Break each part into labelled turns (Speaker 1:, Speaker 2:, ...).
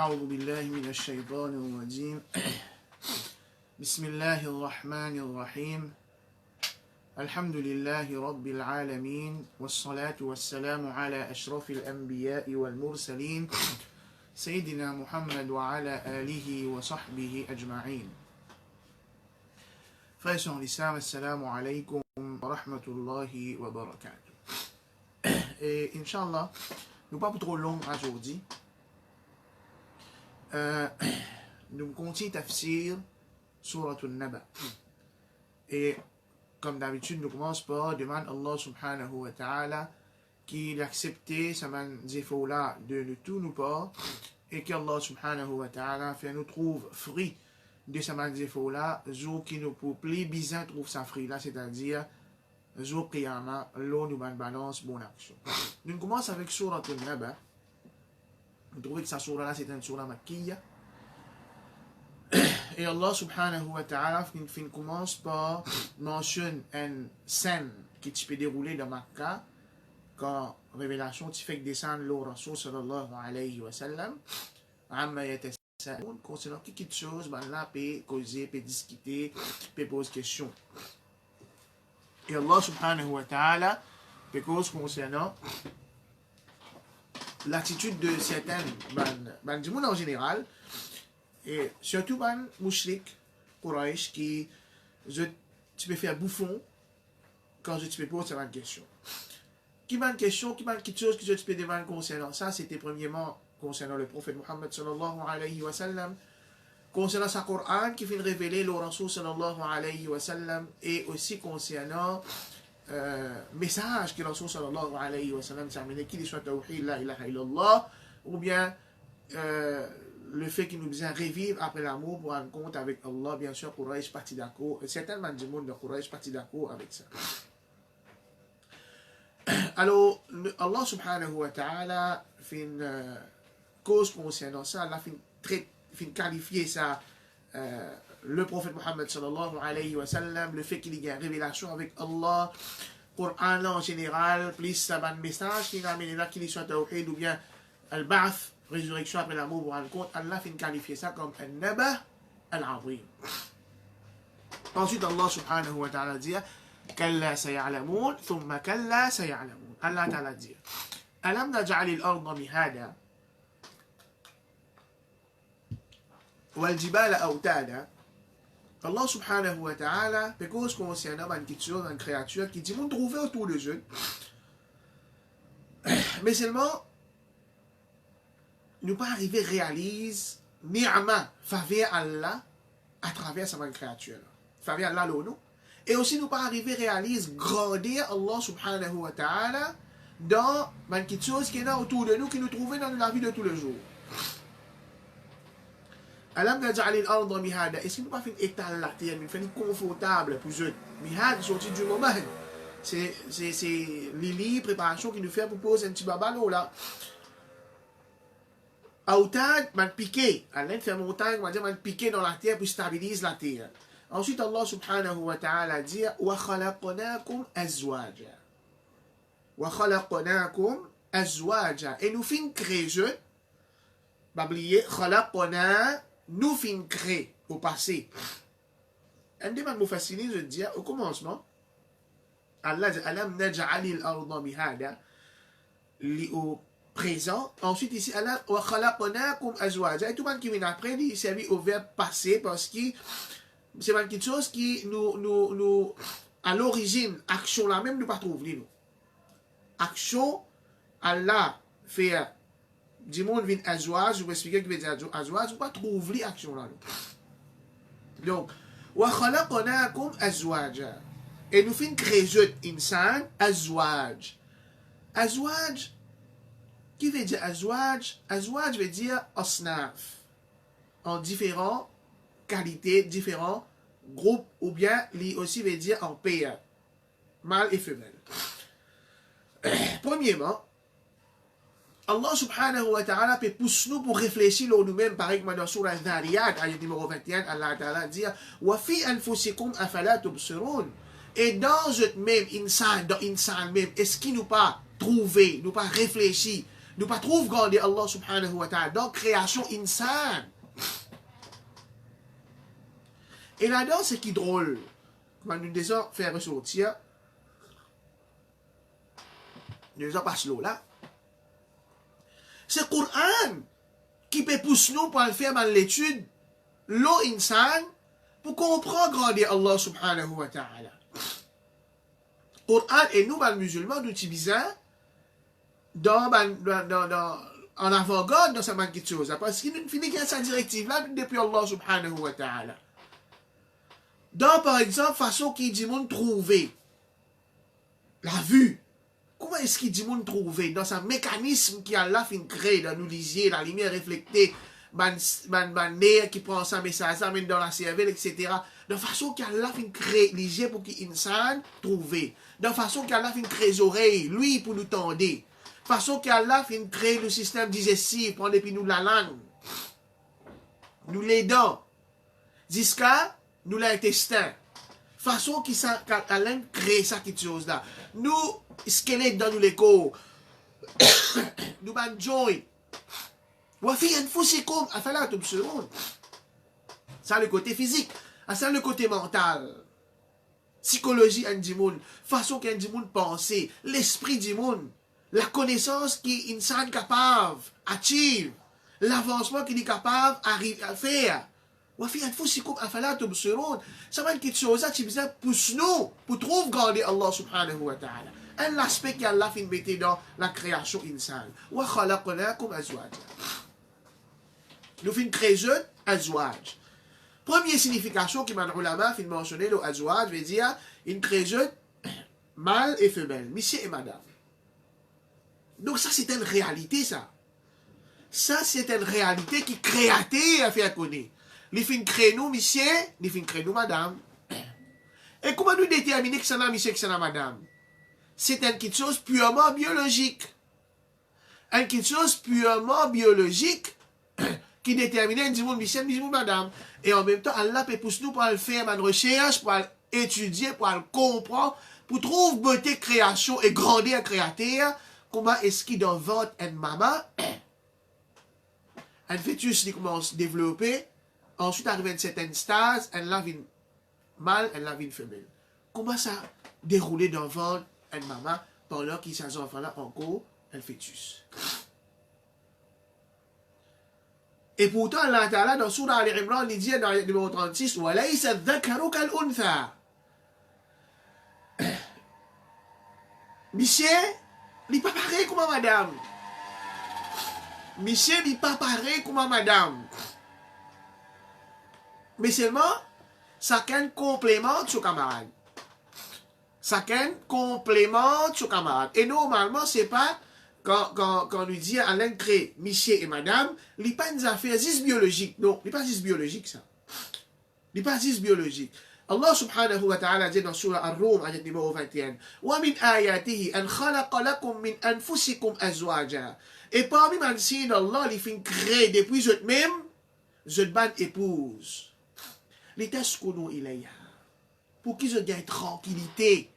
Speaker 1: أعوذ بالله من الشيطان الرجيم بسم الله الرحمن الرحيم الحمد لله رب العالمين والصلاة والسلام على أشرف الأنبياء والمرسلين سيدنا محمد وعلى آله وصحبه أجمعين. Frères et sœurs en l'islam, assalamu alaikum wa rahmatullahi wa barakatuh. Et Inch'Allah, nous pas trop long aujourd'hui. Nous continuons tafsir Surat al-Naba. Et comme d'habitude, nous commençons par demander à Allah subhanahu wa ta'ala qu'il accepte ces défauts-là de tous nos parts et qu'Allah subhanahu wa ta'ala fait nous trouve fruit de ces défauts-là, jour qui nous plaît bien trouve sa fruit là, c'est-à-dire jour qiyamah, l'eau nous balance bonne action. Nous commençons avec Surat al-Naba. Vous trouvez que cette surah-là, c'est une surah makkiya. Et Allah subhanahu wa ta'ala commence par mentionner une scène qui peut dérouler dans Makkah quand révélation qui fait descendre le Rasul sallallahu alayhi wa sallam amma yatasa'un concernant quelque chose, ben là peut causer, peut discuter, peut poser question. Et Allah subhanahu wa ta'ala peut cause concernant l'attitude de certains du monde en général, et surtout ban mouchrik, Quraysh, qui tu peux faire bouffon quand je te peux poser une question. Qui m'a une question, qui m'a quelque chose que je te peux demander concernant ça, c'était premièrement concernant le prophète Muhammad sallallahu alayhi wa sallam, concernant sa Coran qui vient révéler le Rasul sallallahu alayhi wa sallam, et aussi concernant message que le Rasul sallallahu alayhi wa sallam terminé, qu'il soit tawhid la ilaha illallah, ou bien le fait qu'il nous besoin revivre après l'amour pour rendre compte avec Allah. Bien sûr, Quraysh parti d'accord, certainement du monde de Quraysh parti d'accord avec ça. Alors, Allah subhanahu wa ta'ala fait une cause concernant ça, Allah fait qualifier ça, le prophète Muhammad sallallahu alayhi wa sallam, le fait qu'il y ait une révélation avec Allah, Coran en général, plus ça un message qui amène là qu'il soit tawhid ou bien al-ba'th, résurrection après la mort pour rendre compte, Allah fait qualifier ça comme un naba al-azim. Ensuite, Allah subhanahu wa ta'ala dit kalla saya'lamun, thumma kalla saya'lamun. Allah ta'ala dit alam naj'alil arda mihada wal jibala awtada. Allah subhanahu wa ta'ala, parce qu'on c'est un homme, une question, une créature qui dit, vous trouvez autour de eux. Mais seulement, nous pas arriver à réaliser ni'ama, faveur Allah, à travers cette créature. Faveur Allah, l'eau. Et aussi, nous pas arriver à réaliser grandir Allah subhanahu wa ta'ala dans une question qui est là autour de nous, qui nous trouvons dans la vie de tous les jours. Alam naj'alil arda mihada. Est-ce qu'il ne peut pas faire étaler la terre, mais faire confortable pour eux? Mihad, sorti du moment. C'est Lili, préparation qui nous fait pour poser un petit babalo là. Autad, man piqué. Allah fait montagne, on va dire man piqué dans la terre pour stabiliser la terre. Ensuite, Allah subhanahu wa ta'ala dit wa khalaqnakum azwaja. Wa khalaqnakum azwaja. Et nous fin créer eux. Bablier, khalaqna, nous fin créer au passé. Un des mots faciles, je dis au commencement, Allah dit alam naj'alil arda mihada, li au présent. Ensuite ici Allah wa khalaqnakum azwaja. Et tout le monde qui vient après, il servi au verbe passé parce que c'est quelque chose qui nous à l'origine, action là même nous pas trouver nous. Action Allah fait du monde vient azwaj, je vais expliquer ce que veut dire azwaj, on pas trouver l'action là. Donc, wa khalaqnakum azwaja. Et nous fin créer insan azwaj. Azwaj, qui veut dire azwaj? Azwaj veut dire asnaf. En différentes qualités, différents groupes, ou bien lui aussi veut dire en paire. Mâle et femelle. Premièrement, Allah subhanahu wa ta'ala peut pousser nous pour réfléchir nous-mêmes, par exemple dans Surah Al-Dhariyat, ayat numéro 21, Allah ta'ala dit wa fi anfusikum afala tubsirun. Et dans eux même, insan même, est-ce qu'il nous pas trouvé, nous pas réfléchi, Nous pas trouve grandir Allah subhanahu wa ta'ala dans création insan. Et là-dedans, c'est qui drôle. Quand nous disons faire ressortir, nous disons pas l'eau là. C'est le Coran qui peut pousser nous pour faire dans l'étude, l'eau insan, pour comprendre grandir Allah subhanahu wa ta'ala. Coran et nous, les musulmans, nous utilisons en avant-garde dans cette chose. Parce qu'il nous finit qu'il y a cette directive-là depuis Allah subhanahu wa ta'ala. Dans, par exemple, façon qu'il dit moun trouver la vue. Comment est-ce qu'il dit moun trouver? Dans ce mécanisme qui Allah fin créé dans nous lisier, la lumière reflétée, ban qui prend ça message, ça mène dans la cervelle, etc. De façon qu'Allah fin créé lisier pour qu'il insan trouver. De façon qu'Allah fin créé les oreilles, lui pour nous tendre. De façon qu'Allah fin créé le système digestif, prendre depuis nous la langue. Nous les dents. Jusqu'à nous l'intestin. Façon qui ça qu'Allah crée ça quelque chose là. Nous squelette dans nous les corps. Nous ban joy. Wafi anfusikum afala tubsirun. Ça le côté physique, ça le côté mental. Psychologie du monde, façon qu'un du monde penser, l'esprit du monde, la connaissance qui est capable achieve, l'avancement qu'il est capable à faire. وفي أنفسكم أفلا تبصرون. Ça va être quelque chose qui besoin pousse nous pour trouver grandir Allah subhanahu wa ta'ala. Un aspect qu'Allah fin mettre dans la création insan. وخلقناكم أزواجا. Nous fin créer azwaj. Première signification qui m'a ulama fin mentionner le azwaj veut dire une création mâle et femelle, monsieur et madame. Donc ça c'est une réalité ça. Ça c'est une réalité qui créateur a fait connaître. Les fins créent nous, monsieur, les fins créent nous, madame. Et comment nous déterminer que c'est un monsieur, que c'est un madame? C'est quelque chose purement biologique. Quelque chose purement biologique qui détermine un monde, monsieur, un madame. Et en même temps, Allah peut pousser nous pour aller faire une recherche, pour aller étudier, pour aller comprendre, pour trouver beauté création et grandir créateur. Comment est-ce qu'il doit vendre une maman? Un fœtus qui commence à se développer. Ensuite, arrive à une certaine stade, elle lave une mâle, elle lave une femelle. Comment ça dérouler dans le ventre une maman pendant qu'il s'agit enfant-là encore un fœtus? Et pourtant, Allah Ta'ala, dans Surah Al-Imran, il dit dans le numéro 36, وَلَيْسَ الذَّكَرُ كَالْأُنْثَى. Monsieur, il n'est pas pareil comme madame. Monsieur, il n'est pas pareil comme madame. Mais seulement, ça qu'un complément de son camarade. Ça qu'un complément de son camarade. Et normalement, c'est pas, quand on lui dit à l'un crée monsieur et madame, il n'est pas une affaire juste biologique. Non, il n'est pas juste biologique, ça. Il n'est pas juste biologique. Allah subhanahu wa ta'ala dit dans Surah Ar-Rum, ayat numéro 21, وَمِنْ آيَاتِهِ أَنْ خَلَقَ لَكُمْ مِنْ أَنفُسِكُمْ أَزْوَاجًا. Et parmi les signes d'Allah, il fait créer depuis eux-mêmes, eux-mêmes épouse. Les tests qu'on a ilayha. Pour qu'ils aient tranquillité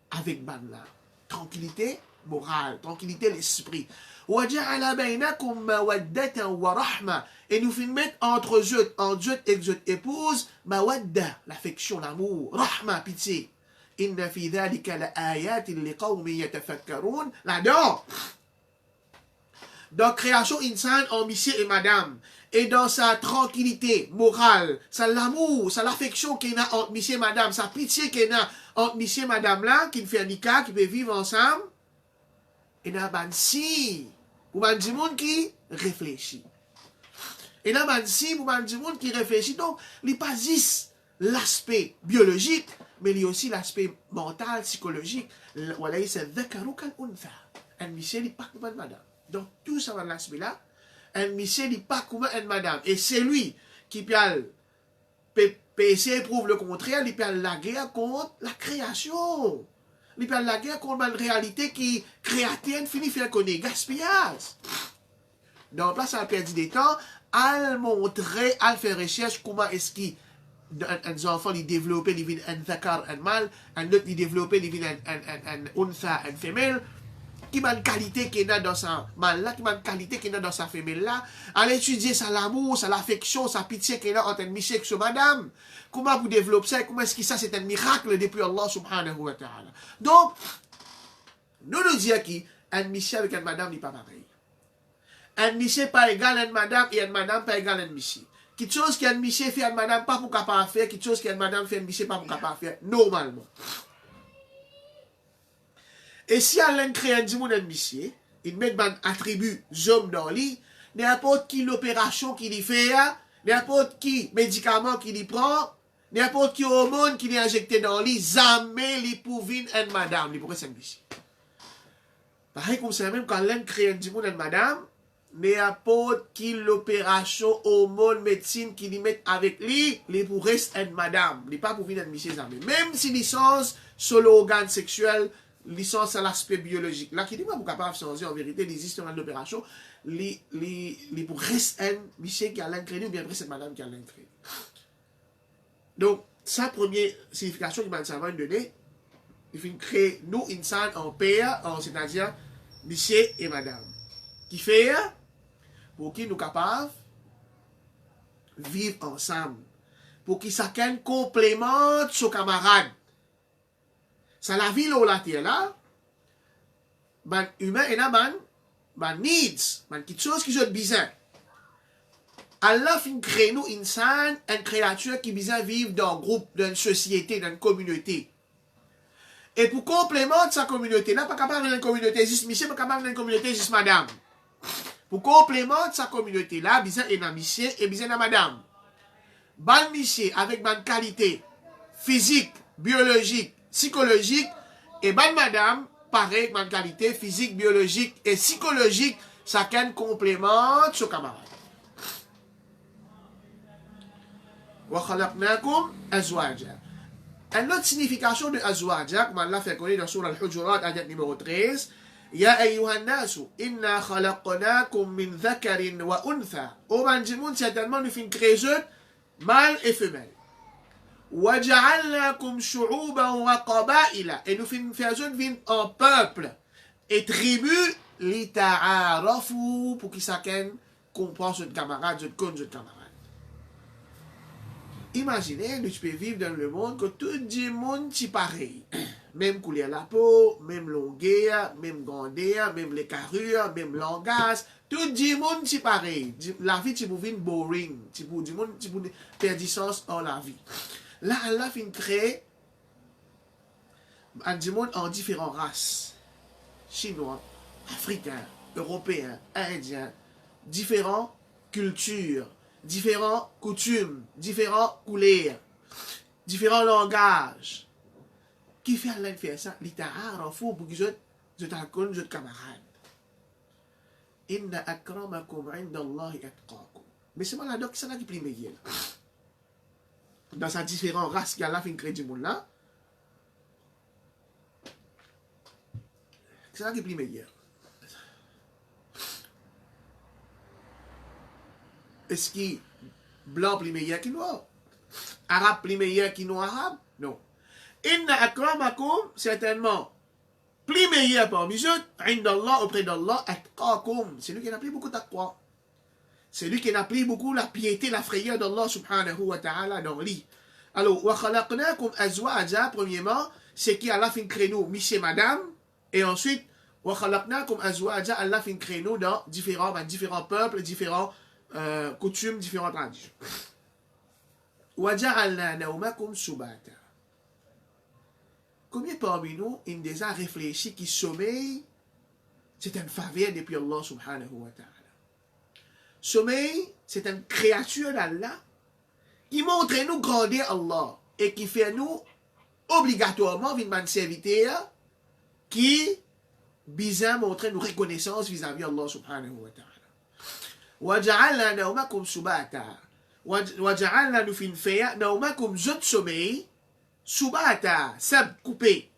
Speaker 1: avec Banla. Tranquillité morale, tranquillité l'esprit. وَجَعَلَ بَيْنَكُمْ مَوَدَّةً وَرَحْمَةً. Et nous finissons mettre entre eux, et eux épouses, mawadda, l'affection, l'amour, rahma, pitié. إِنَّ فِي ذَلِكَ لَآيَاتٍ لِقَوْمٍ يَتَفَكَّرُونَ. Là-dedans, dans création insan en monsieur et madame, et dans sa tranquillité morale, sa l'amour, sa l'affection qu'il y a entre monsieur et madame, sa pitié qu'il y a entre monsieur et madame là, qui fait un nikah, qui peut vivre ensemble, et dans ban si, ou ban du monde qui réfléchit. Et dans ban si, ou ban du monde qui réfléchit, donc, il n'y a pas juste l'aspect biologique, mais il y a aussi l'aspect mental, psychologique. Voilà, c'est dhakaru kal untha. Un monsieur n'est pas comme une madame. Donc, tout ça va l'aspect là. Un monsieur n'est pas comme une madame. Et c'est lui qui peut essayer de prouver le contraire, il peut la guerre contre la création. Il peut la guerre contre une réalité qui créative finit faire connaître. Gaspillage. Donc, là, ça a perdu des temps à montrer, à faire recherche comment est-ce qu'il un enfant il développe, il vient un zakar, un mâle, un autre il développe, il vient un untha, un femelle. qui m'a une qualité qui est dans sa mal là, qui m'a une qualité qui est dans sa femelle là, à étudier ça l'amour, ça l'affection, sa pitié qui est là entre monsieur et madame. Comment vous développez ça, comment est-ce que ça c'est un miracle depuis Allah subhanahu wa ta'ala. Donc, nous disons qu'un monsieur avec une madame n'est pas pareil. Un monsieur pas égal à une madame et une madame pas égal à un monsieur. Quelque chose qu'un monsieur fait à une madame pas pour capable faire, quelque chose qu'une madame fait à un monsieur pas pour capable faire, normalement. Et si Alain crée un dimanche un monsieur, il met un attribut homme dans lui, n'importe qui l'opération qu'il y fait, n'importe qui médicament qu'il y prend, n'importe qui hormone qu'il y injecté dans lui, jamais lui pour venir une madame, lui pourrait s'embêcher. Pareil comme ça, même quand Alain crée un dimanche une madame, n'importe qui l'opération hormone médecine qu'il y met avec lui pourrait être une madame, lui pas pour venir un monsieur jamais. Même si licence sur l'organe sexuel, licence à l'aspect biologique. Là, qui dit pas pour capable de changer en vérité, les histoires d'opération, les pour rester un monsieur qui a l'incrédit ou bien après cette madame qui a l'incrédit. Donc, sa première signification qu'il m'a donné, il fait créer nous, insan, en père, c'est-à-dire monsieur et madame. Qui fait, pour qui nous capables vivre ensemble. Pour qui chacun complémente son camarade. Ça la vie là, là, ban humain et ban needs, ban quelque chose qui sont besoin. Allah fin crée nous insan, une créature qui besoin vivre dans un groupe, dans une société, dans une communauté. Et pour complémenter sa communauté, là, pas capable d'une communauté juste monsieur, pas capable d'une communauté juste madame. Pour complémenter sa communauté, là, besoin d'un monsieur et besoin d'un madame. Ban monsieur avec ban qualité physique, biologique, psychologique, et bonne madame, pareil, bonne qualité physique, biologique et psychologique, chacun complémente son camarade. Wa khalaqnakum azwaja. Une autre signification de azwaja, comme Allah fait connaître dans Surah Al-Hujurat, ayat numéro 13, Ya ayyuhan nasu, inna khalaqnakum min dhakarin wa untha. Au manjimoun, certainement, nous fin créer mâle et femelle. وَجَعَلْنَاكُمْ شُعُوبًا وَقَبَائِلًا. Et nous faisons vivre en peuple et tribu لِتَعَارَفُوا pour qu'ils chacun comprenne ce camarade, ce camarade. Imaginez, nous pouvons vivre dans le monde que tout le monde est pareil. Même couleur la peau, même longueur, même grandeur, même les carrures, même langage. Tout le monde est pareil. La vie, c'est pour vivre boring. C'est pour du monde, c'est pour perdre du sens en la vie. Là, Allah fin créer un monde en différentes races. Chinois, africains, européens, indiens, différentes cultures, différentes coutumes, différentes couleurs, différents langages. Qui fait Allah faire ça? L'ita'arafu pour que je t'accorde, je te camarade. Inna akramakum indallahi atqakum. Mais c'est malade, c'est ça qui plie meilleur. Dans sa différentes races qui a la fin créé du monde là, c'est ça qui est plus meilleur. Est-ce que blanc plus meilleur que noir? Arabe plus meilleur que noir arabe? Non. Inna akramakum, certainement, plus meilleur parmi eux, indallah, auprès d'Allah, atqakum. C'est lui qui a appris beaucoup taqwa. C'est lui qui a appris beaucoup la piété, la frayeur d'Allah subhanahu wa ta'ala dans lui. Alors, wa khalaqnakum azwaja, premièrement, c'est qui Allah fin crée nous, monsieur, madame, et ensuite, wa khalaqnakum azwaja, Allah fin crée nous dans différents peuples, différentes coutumes, différentes traditions. Wa ja'alna nawmakum subata. Combien parmi nous, il déjà réfléchi qui sommeil, c'est une faveur depuis Allah subhanahu wa ta'ala. Sommeil, c'est une créature d'Allah qui montre nous grandir Allah et qui fait nous obligatoirement une serviteur qui bizarre montre nous reconnaissance vis-à-vis Allah subhanahu wa ta'ala. وَجَعَلْنَا نَوْمَكُمْ سُبَاتًا. وَجَعَلْنَا nous fin faire نَوْمَكُمْ zot sommeil subata, sab coupé.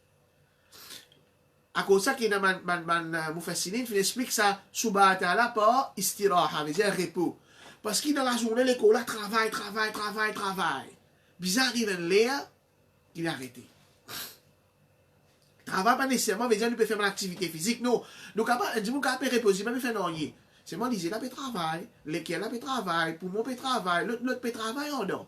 Speaker 1: À cause ça qui est dans man mufassirin, il explique ça subata là par istiraha, veut dire repos. Parce que dans la journée l'école là travaille. Bizarre arrive un l'air, il a arrêté. Travail pas nécessairement veut dire nous peut faire une activité physique. Non. Donc capable dit mon capable reposer, pas faire non rien. C'est moi disais là peut travail, lesquels là peut travail, pour moi peut travail, l'autre peut travail en non.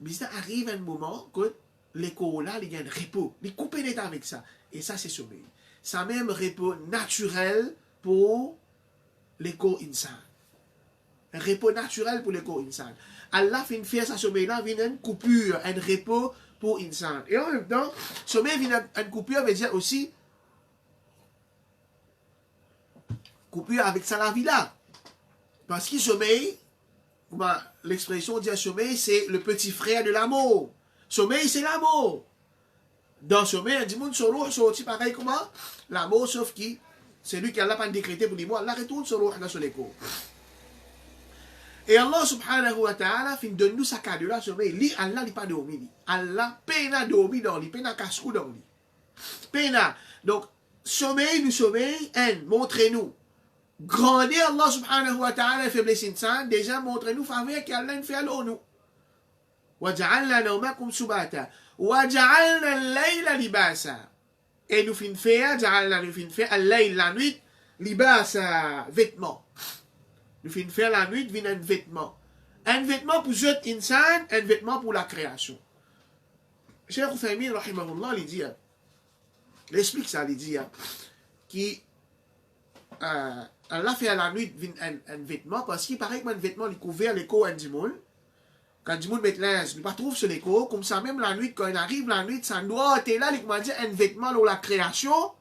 Speaker 1: Mais ça arrive un moment que l'école là, il y a un repos, il coupe net avec ça et ça c'est sommeil. Ça même repos naturel pour l'école insan. Un repos naturel pour l'école insan. Allah fin faire ça sommeil là, vient une coupure, un repos pour insan. Et en même temps, sommeil vient une coupure veut dire aussi coupure avec ça la vie là. Parce que sommeil, l'expression dit sommeil, c'est le petit frère de l'amour. Sommeil, c'est l'amour. Dans sommeil, il dit, mon solo, sorti pareil comment? L'amour, sauf qui, c'est lui qui a pas décrété pour dire, moi, Allah retourne solo dans son écho. Et Allah subhanahu wa ta'ala, fin donne nous sa cadeau là, sommeil, lui, Allah n'est pas dormi. Allah, peine à dormir dans lui, peine à casse-cou dans lui. Peine à. Donc, sommeil, nous sommeil, montrez-nous. Grandir Allah subhanahu wa ta'ala faiblesse insan, déjà montrez-nous faveur qu'Allah fait à nous. وَجَعَلْنَا نَوْمَكُمْ سُبَاتًا وَجَعَلْنَا اللَّيْلَ لِبَاسًا. Et nous fin faire, جعلنا nous fin faire al-layl la nuit, libasa, vêtement. Nous fin faire la nuit, vient un vêtement. Un vêtement pour jeune insan, un vêtement pour la création. Cheikh Oufaymin, rahimahullah, il dit, il explique ça, il dit, qui Allah fait à la nuit un vêtement parce qu'il paraît que un vêtement il couvert l'écho du monde. Quand du monde met linge, il ne pas trouve sur l'écho, comme ça même la nuit, quand il arrive la nuit, ça doit être là, il m'a dit un vêtement pour la création,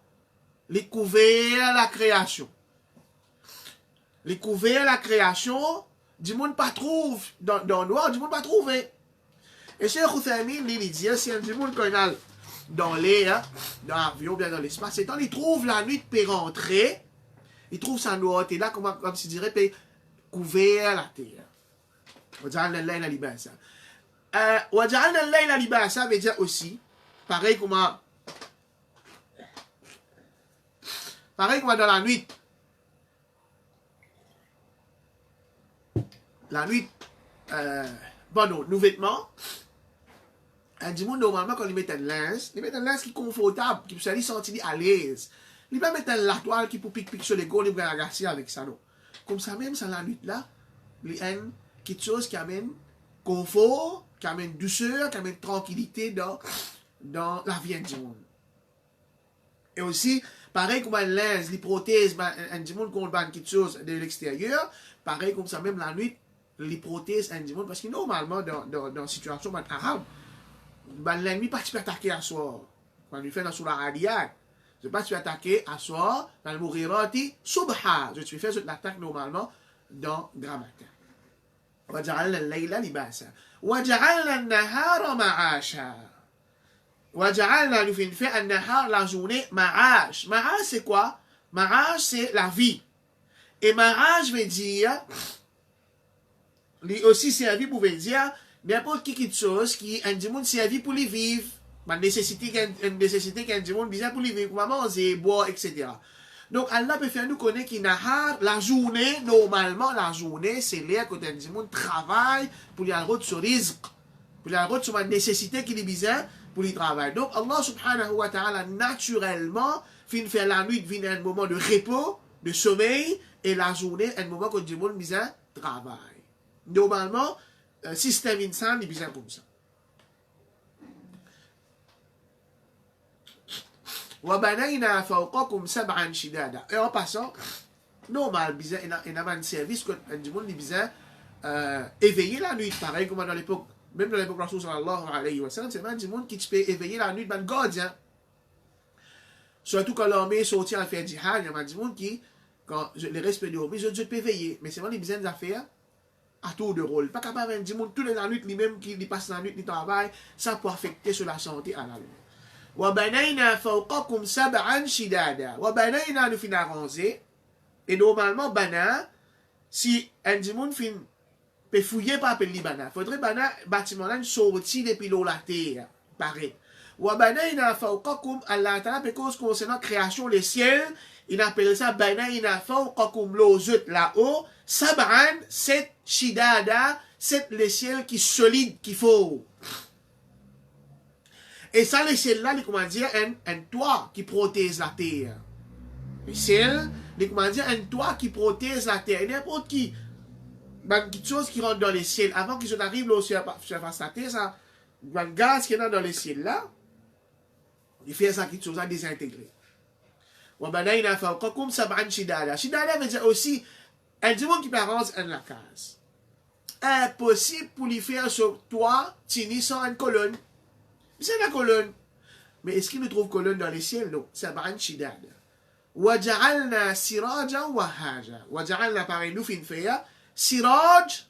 Speaker 1: il couvert la création. Il couvert la création, du monde pas trouve dans le noir, du monde pas trouvé. Et Cheikh Oufaymin, il dit, si un du monde quand il a dans l'air, dans l'avion, bien dans l'espace, c'est quand il trouve la nuit pour rentrer. Il trouve sa noix, et là, comme si dirait, couvert la terre. وَجَعَلْنَا اللَّيْلَ لِبَاسًا. وَجَعَلْنَا اللَّيْلَ لِبَاسًا veut dire aussi, pareil comme dans la nuit. La nuit, bon, non, nos vêtements, du monde, normalement, quand ils mettent un linge qui est confortable, qui peut se sentir à l'aise. Il va mettre la toile qui peut pique sur les gars, il va agacer avec ça. Non. Comme ça, même sans la nuit là, il y a quelque chose qui amène confort, qui amène douceur, qui amène tranquillité dans la vie du monde. Et aussi, pareil comme un linge, les prothèses, du monde qu'on a quelque chose de l'extérieur, pareil comme ça, même la nuit, les prothèses, du monde, parce que normalement, dans la situation arabe, l'ennemi pas peut attaquer à soi. Quand il fait dans la radiate, je ne vais pas te attaquer à soi dans le Mourirati Subha. Je te fais cette attaque normalement dans grand matin. وَجَعَلْنَا اللَّيْلَ لِبَاسًا وَجَعَلْنَا النَّهَارَ مَعَاشًا. وَجَعَلْنَا nous fait un nahar la journée ma'ash. Ma'ash c'est quoi? Ma'ash c'est la vie. Et ma'ash veut dire, lui aussi servi pour dire n'importe quelque chose qui est un monde servi pour les vivre. Une nécessité qu'un du monde bizarre pour les vivre, pour manger, boire, etc. Donc Allah peut faire nous connaître qu'il nahar, la journée, normalement la journée, c'est l'air que un du monde travaille pour y aller sur risque, pour y aller sur une nécessité qui est bizarre pour y travailler. Donc Allah subhanahu wa ta'ala naturellement fin faire la nuit vient un moment de repos, de sommeil, et la journée un moment que du monde bizarre travaille. Normalement, système insan est bizarre comme ça. وَبَنَيْنَا فَوْقَكُمْ سَبْعًا شِدَادًا. Et en passant, normal, il y a un service que du monde éveiller la nuit, pareil comme dans l'époque, même dans l'époque Rasul sallallahu alayhi wa sallam, c'est même du monde qui peut éveiller la nuit, ben gardien. Surtout quand l'armée sortit à faire djihad, il y a du monde qui, quand les respects de l'armée, je peux éveiller. Mais c'est vraiment des besoins d'affaires à tour de rôle. Pas capable de dire toute la nuit, lui-même qui passe la nuit, il travaille, ça peut affecter sur la santé à la nuit. وَبَنَيْنَا فَوْقَكُمْ سَبْعًا شِدَادًا. وَبَنَيْنَا nous fin arranger. Et normalement, bana, si un dimoun fin peut fouiller par appel bana, faudrait bana bâtiment là sorti depuis l'eau la terre. Pareil. وَبَنَيْنَا فَوْقَكُمْ Allah Ta'ala, parce concernant création les ciels, il appelle ça بَنَيْنَا فَوْقَكُمْ l'ozut là-haut, sab'an, 7 shidada, 7 les ciels qui solides, qui font. Et ça, les ciels là, comment dire, un toit qui protège la terre. Les ciels, comment dire, un toit qui protège la terre. Et n'importe qui, quelque chose qui rentre dans les ciels, avant qu'ils arrivent là sur la surface de la terre, ça, le gaz qui est dans les ciels là, il fait ça quelque chose à désintégrer. وبنينا فوقكم سبعا شدادا. Shidada veut dire aussi un dimanche qui parence en la case. Impossible pour lui faire sur toi, tini sans une colonne. C'est la colonne. Mais est-ce qu'il nous trouve colonne dans les ciels? Non. سبعا شدادا. وجعلنا سراجا وهاجا. وجعلنا pareil nous fin faire. Siraj.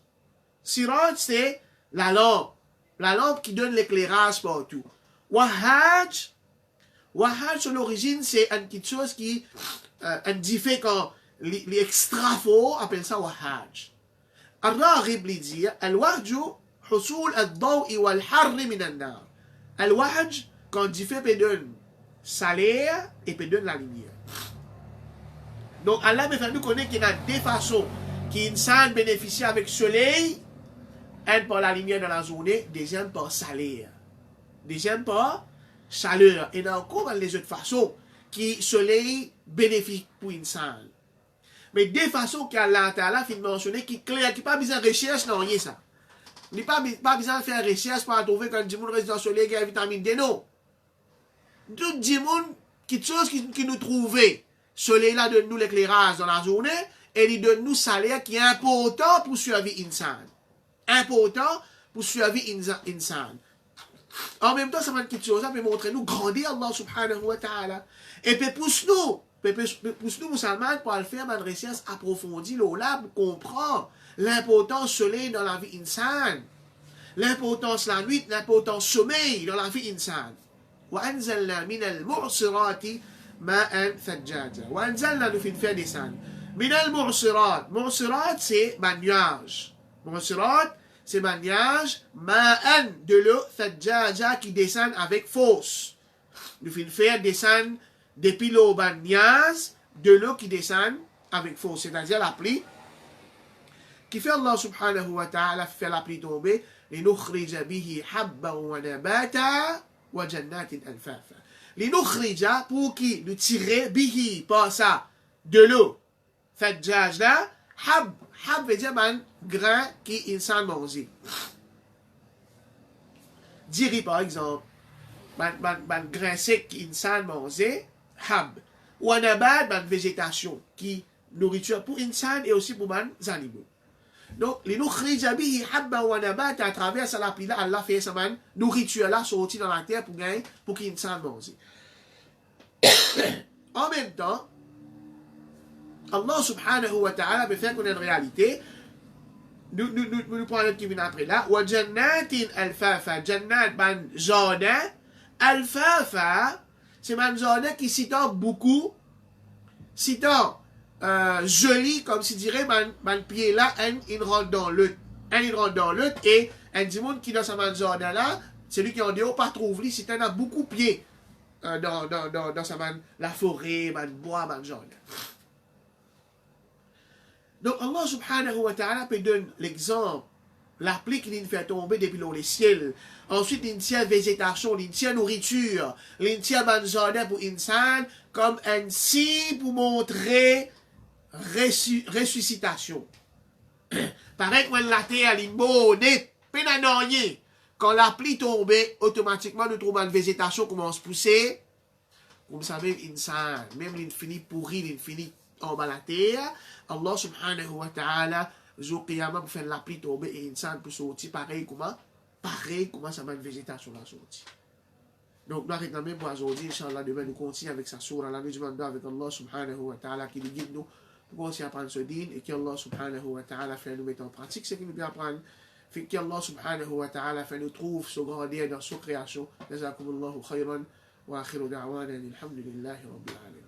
Speaker 1: Siraj c'est la lampe. La lampe qui donne l'éclairage partout. Wahaj. Wahaj, sur l'origine, c'est une petite chose qui indique quand les extra faux appellent ça wahaj. الراغب lui dit الوهج حصول الضوء والحر من النار. الوهج quand il fait peut donner salaire et peut donner la lumière. Donc Allah me fait nous connaître qu'il y a deux façons qui insan bénéficie avec soleil, un par la lumière dans la journée, deuxième par salaire, deuxième par chaleur. Et dans encore les autres façons qui soleil bénéfique pour une salle. Mais des façons qu'Allah Ta'ala fin mentionné qui clair, qui pas besoin de recherche, non, rien ça. Il n'y a pas besoin de faire recherche pour trouver quand du monde reste dans le soleil qui a vitamine D, non. Tout du monde, quelque chose qui nous trouve, soleil là donne nous l'éclairage dans la journée, et il donne nous salaire qui est important pour survivre une salle. Important pour survivre une salle. En même temps, ça va quelque chose, ça peut montrer nous grandir Allah subhanahu wa ta'ala. Et puis pousse-nous, musulmans, pour le faire une recherche approfondie, là, pour comprendre l'importance du soleil dans la vie insane, l'importance de la nuit, l'importance du sommeil dans la vie insane. وَأَنزَلْنَا مِنَ الْمُعْصِرَاتِ مَاءً ثَجَّاجًا. وَأَنزَلْنَا nous fin faire descendre. مِنَ الْمُعْصِرَاتِ. Mu'sirat, c'est un nuage. Mu'sirat, c'est un nuage, ma'an, de l'eau, thadjaja, qui descend avec force. Nous fin faire descendre depuis l'eau, un nuage, de l'eau qui descend avec force. C'est-à-dire la pluie, qui fait Allah subhanahu wa ta'ala fait la pluie tomber, لنخرج به حبا ونباتا وجنات ألفافا. لنخرج pour qui nous tirer bihi par ça de l'eau. Thadjaj là, hab veut dire un grain qui insan manger. Diri par exemple, un grain sec qui insan manger, hab. Ou un abad, une végétation qui nourriture pour insan et aussi pour les animaux. Donc, les nukhrija bihi habba wa nabata, à travers ça, la pluie là, Allah fait ça, nourriture là, sortie dans la terre pour gagner, pour qu'il insan mange. En même temps, Allah subhanahu wa ta'ala veut faire connaître une réalité. Nous prenons qui vient après là. Wa jannatin alfafa. Jannat, ban jardin. Alfafa, c'est un jardin qui citant beaucoup, citant joli, comme si dirait, man pied là, il rentre dans l'autre. Il rentre dans l'autre, et un du monde qui dans ce jardin là, celui qui en dehors pas trouve lui, c'est un a beaucoup pied dans la forêt, man bois, man jardin. Donc Allah subhanahu wa ta'ala peut donner l'exemple, la pluie qui nous fait tomber depuis les ciels. Ensuite, une tienne végétation, une tienne nourriture, une tienne jardin pour insan, comme un signe pour montrer ressuscitation. Pareil que la terre est bonne, pénanoyer. Quand la pluie tombe, automatiquement, nous trouvons une végétation commence à pousser. Comme vous savez, insan, même l'infini pourri, l'infini en bas la terre, Allah subhanahu wa ta'ala, jour qiyamah pour faire la pluie tomber et insan pour sortir pareil comment ça va une végétation la sortie. Donc nous réclamons pour aujourd'hui, Inch'Allah, demain nous continuons avec sa sourate, la nuit demandons avec Allah subhanahu wa ta'ala qui nous guide nous pour continuer à apprendre ce din et qu'Allah subhanahu wa ta'ala fait nous mettre en pratique ce qu'il nous peut apprendre, fait qu'Allah subhanahu wa ta'ala fait nous trouve ce grandir dans sa création. Jazakumullahu khayran wa akhiru da'wana alhamdulillahi rabbil alamin.